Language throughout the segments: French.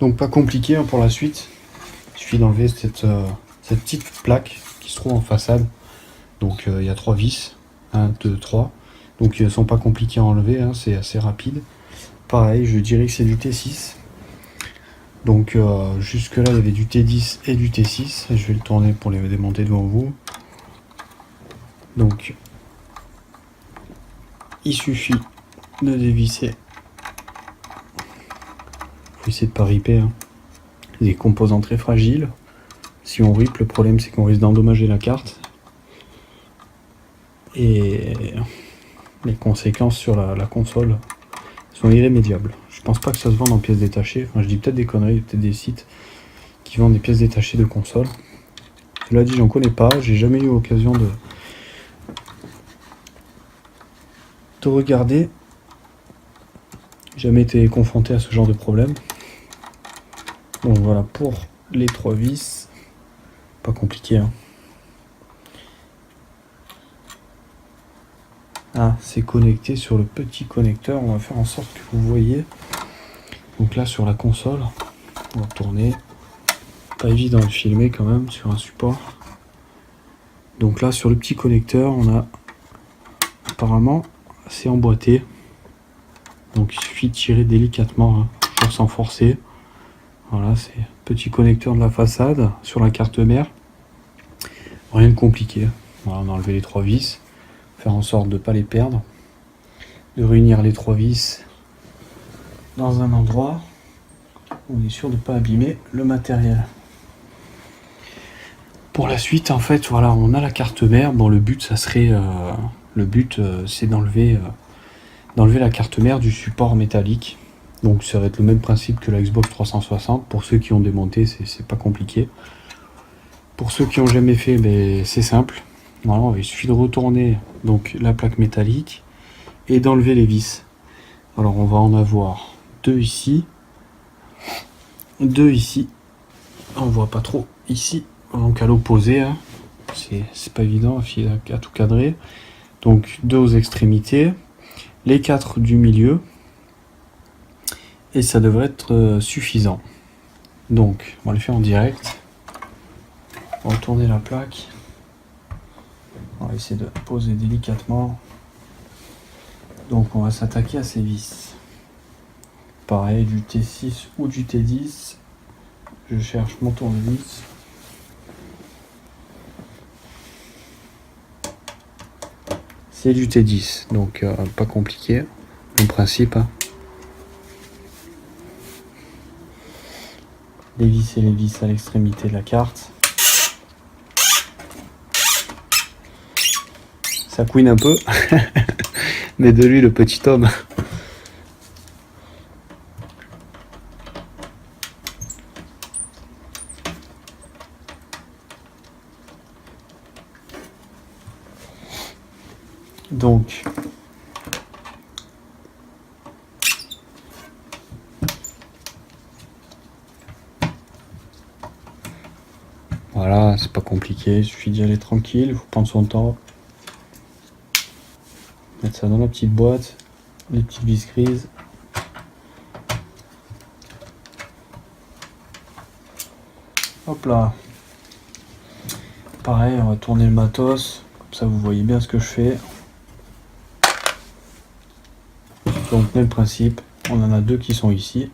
Donc pas compliqué hein, pour la suite. Il suffit d'enlever cette petite plaque qui se trouve en façade. Donc il y a 3 vis. 1, 2, 3. Donc ils ne sont pas compliqués à enlever, hein, c'est assez rapide. Pareil, je dirais que c'est du T6. Donc jusque là il y avait du T10 et du T6. Je vais le tourner pour les démonter devant vous. Donc il suffit de dévisser. Faut essayer de pas riper. Hein. Des composants très fragiles. Si on rip, le problème c'est qu'on risque d'endommager la carte. Et les conséquences sur la console sont irrémédiables. Je pense pas que ça se vende en pièces détachées. Enfin, je dis peut-être des conneries, peut-être des sites qui vendent des pièces détachées de console. Cela dit, j'en connais pas. J'ai jamais eu l'occasion de regarder. Jamais été confronté à ce genre de problème. Donc voilà pour les 3 vis. Pas compliqué. Hein. Ah, c'est connecté sur le petit connecteur. On va faire en sorte que vous voyez. Donc là sur la console, on va tourner. Pas évident de filmer quand même sur un support. Donc là sur le petit connecteur, on a apparemment c'est emboîté. Donc il suffit de tirer délicatement, hein, sans forcer. Voilà, c'est petit connecteur de la façade sur la carte mère. Rien de compliqué. Voilà, on a enlevé les 3 vis. Faire en sorte de ne pas les perdre. De réunir les 3 vis dans un endroit où on est sûr de ne pas abîmer le matériel. Pour la suite, en fait, voilà, on a la carte mère. Bon, le but, ça serait... c'est d'enlever la carte mère du support métallique. Donc ça va être le même principe que la Xbox 360. Pour ceux qui ont démonté, c'est pas compliqué. Pour ceux qui n'ont jamais fait, ben, c'est simple. Voilà, il suffit de retourner donc, la plaque métallique et d'enlever les vis. Alors on va en avoir 2 ici. 2 ici. On voit pas trop ici. Donc à l'opposé. Hein. C'est pas évident à tout cadrer. Donc 2 aux extrémités. Les 4 du milieu. Et ça devrait être suffisant. Donc, on va le faire en direct. On va tourner la plaque. On va essayer de poser délicatement. Donc, on va s'attaquer à ces vis. Pareil, du T6 ou du T10. Je cherche mon tournevis. C'est du T10, donc pas compliqué. En principe. Hein. Les vis et les vis à l'extrémité de la carte. Ça couine un peu, mais de lui le petit homme. Donc, voilà, c'est pas compliqué, il suffit d'y aller tranquille, il faut prendre son temps. Mettre ça dans la petite boîte, les petites vis grises. Hop là. Pareil, on va tourner le matos, comme ça vous voyez bien ce que je fais. Donc même principe, on en a 2 qui sont ici.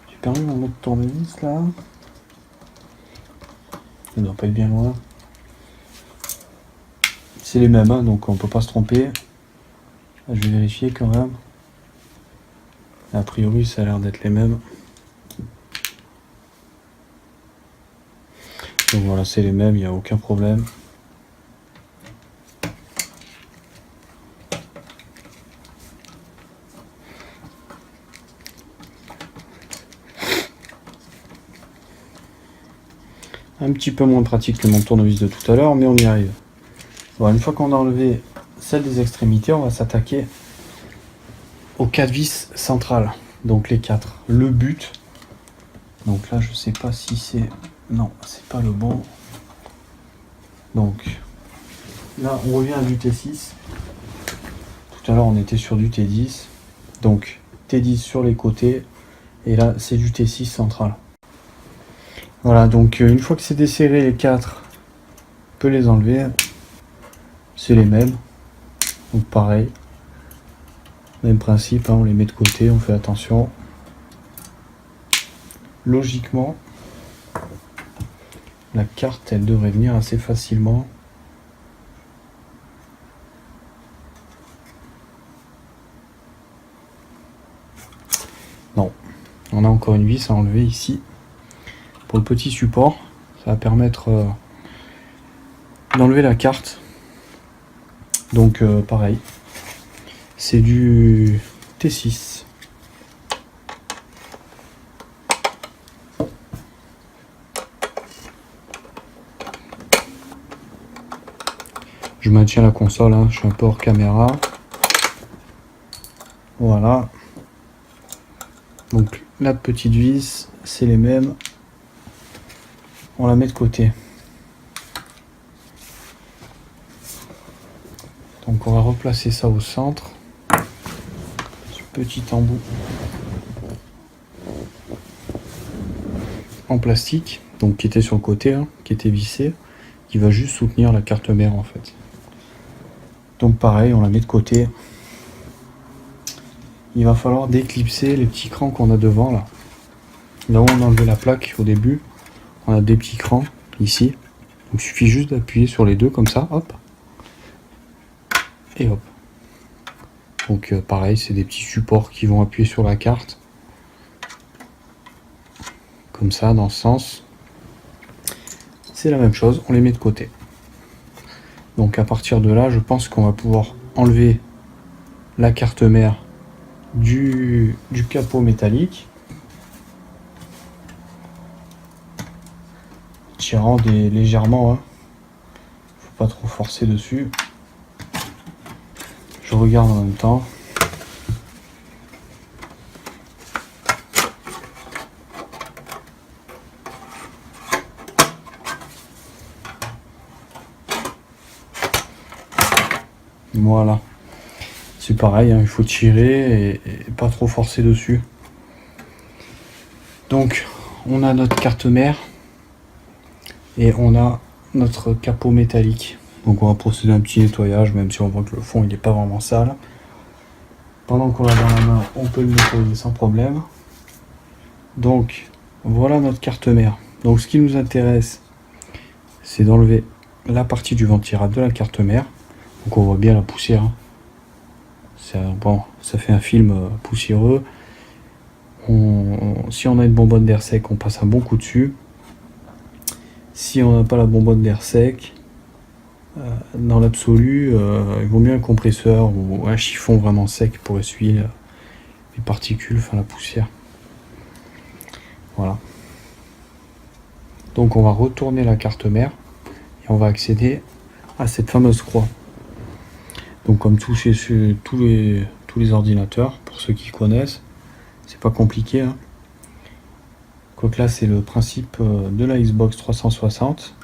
J'ai perdu mon autre tournevis là. Il ne doit pas être bien loin. C'est les mêmes, hein, donc on peut pas se tromper. Là, je vais vérifier quand même. A priori, ça a l'air d'être les mêmes. Donc voilà, c'est les mêmes, il n'y a aucun problème. Un petit peu moins pratique que mon tournevis de tout à l'heure, mais on y arrive. Bon, une fois qu'on a enlevé celle des extrémités, on va s'attaquer aux 4 vis centrales. Donc les 4. Le but. Donc là, je sais pas si c'est... Non, c'est pas le bon. Donc, là on revient à du T6. Tout à l'heure on était sur du T10. Donc T10 sur les côtés. Et là c'est du T6 central. Voilà, donc une fois que c'est desserré les 4, on peut les enlever. C'est les mêmes. Donc pareil. Même principe, hein, on les met de côté, on fait attention. Logiquement, la carte elle devrait venir assez facilement. Non, on a encore une vis à enlever ici. Pour le petit support, ça va permettre d'enlever la carte. Donc pareil, c'est du T6. Je maintiens la console, hein, je suis un peu hors caméra. Voilà. Donc la petite vis, c'est les mêmes. On la met de côté. Donc on va replacer ça au centre. Ce petit embout en plastique, donc qui était sur le côté, hein, qui était vissé, qui va juste soutenir la carte mère en fait. Donc pareil, on la met de côté. Il va falloir déclipser les petits crans qu'on a devant là. Là où on a enlevé la plaque au début, on a des petits crans ici. Donc il suffit juste d'appuyer sur les deux comme ça, hop. Et hop. Donc pareil, c'est des petits supports qui vont appuyer sur la carte. Comme ça, dans ce sens. C'est la même chose, on les met de côté. Donc à partir de là, je pense qu'on va pouvoir enlever la carte mère du capot métallique. Tirant légèrement, hein. Faut pas trop forcer dessus. Je regarde en même temps. Voilà. C'est pareil, hein, il faut tirer et pas trop forcer dessus. Donc, on a notre carte mère et on a notre capot métallique. Donc on va procéder à un petit nettoyage, même si on voit que le fond il n'est pas vraiment sale. Pendant qu'on l'a dans la main, on peut le nettoyer sans problème. Donc voilà notre carte mère. Donc ce qui nous intéresse, c'est d'enlever la partie du ventirad de la carte mère. Donc on voit bien la poussière. Bon, ça fait un film poussiéreux. Si on a une bonbonne d'air sec, on passe un bon coup dessus. Si on n'a pas la bonbonne d'air sec, dans l'absolu, il vaut mieux un compresseur ou un chiffon vraiment sec pour essuyer les particules, enfin la poussière. Voilà. Donc on va retourner la carte mère et on va accéder à cette fameuse croix. Donc comme tous les ordinateurs, pour ceux qui connaissent, c'est pas compliqué, hein. Donc là c'est le principe de la Xbox 360.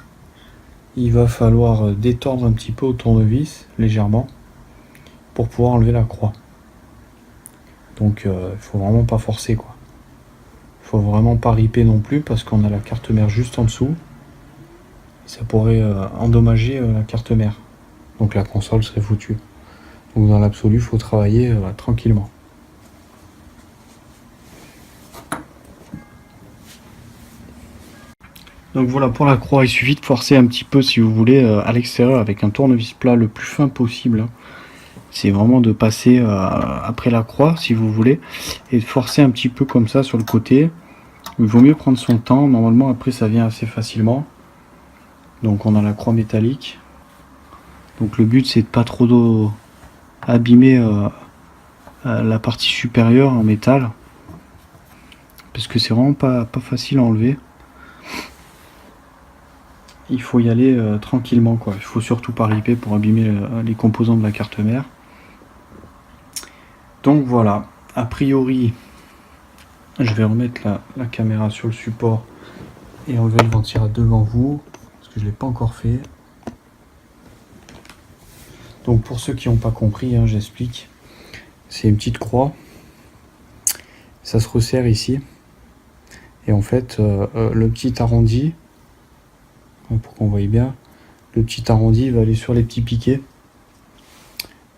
Il va falloir détordre un petit peu au tournevis, légèrement, pour pouvoir enlever la croix. Donc il faut vraiment pas forcer, quoi. Il faut vraiment pas riper non plus parce qu'on a la carte mère juste en dessous. Ça pourrait endommager la carte mère. Donc la console serait foutue. Donc dans l'absolu, il faut travailler tranquillement. Donc voilà, pour la croix, il suffit de forcer un petit peu si vous voulez à l'extérieur avec un tournevis plat le plus fin possible. C'est vraiment de passer après la croix si vous voulez et de forcer un petit peu comme ça sur le côté. Il vaut mieux prendre son temps. Normalement après ça vient assez facilement. Donc on a la croix métallique. Donc le but c'est de pas trop abîmer la partie supérieure en métal. Parce que c'est vraiment pas facile à enlever. Il faut y aller tranquillement, quoi. Il faut surtout pas riper pour abîmer les composants de la carte mère. Donc voilà, a priori, je vais remettre la caméra sur le support et enlever le ventirad devant vous, parce que je ne l'ai pas encore fait. Donc pour ceux qui n'ont pas compris, hein, j'explique. C'est une petite croix. Ça se resserre ici. Et en fait, le petit arrondi, pour qu'on voie bien, le petit arrondi va aller sur les petits piquets.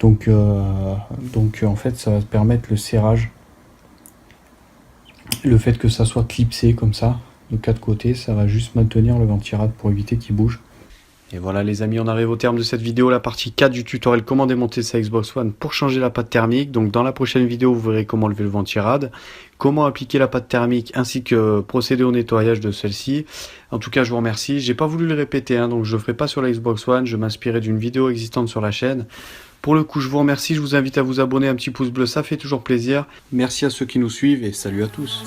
Donc en fait, ça va permettre le serrage. Le fait que ça soit clipsé comme ça, de 4 côtés, ça va juste maintenir le ventirad pour éviter qu'il bouge. Et voilà les amis, on arrive au terme de cette vidéo, la partie 4 du tutoriel comment démonter sa Xbox One pour changer la pâte thermique. Donc dans la prochaine vidéo, vous verrez comment lever le ventirad, comment appliquer la pâte thermique ainsi que procéder au nettoyage de celle-ci. En tout cas, je vous remercie. J'ai pas voulu le répéter, hein, donc je le ferai pas sur la Xbox One, je m'inspirais d'une vidéo existante sur la chaîne. Pour le coup, je vous remercie, je vous invite à vous abonner, un petit pouce bleu, ça fait toujours plaisir. Merci à ceux qui nous suivent et salut à tous.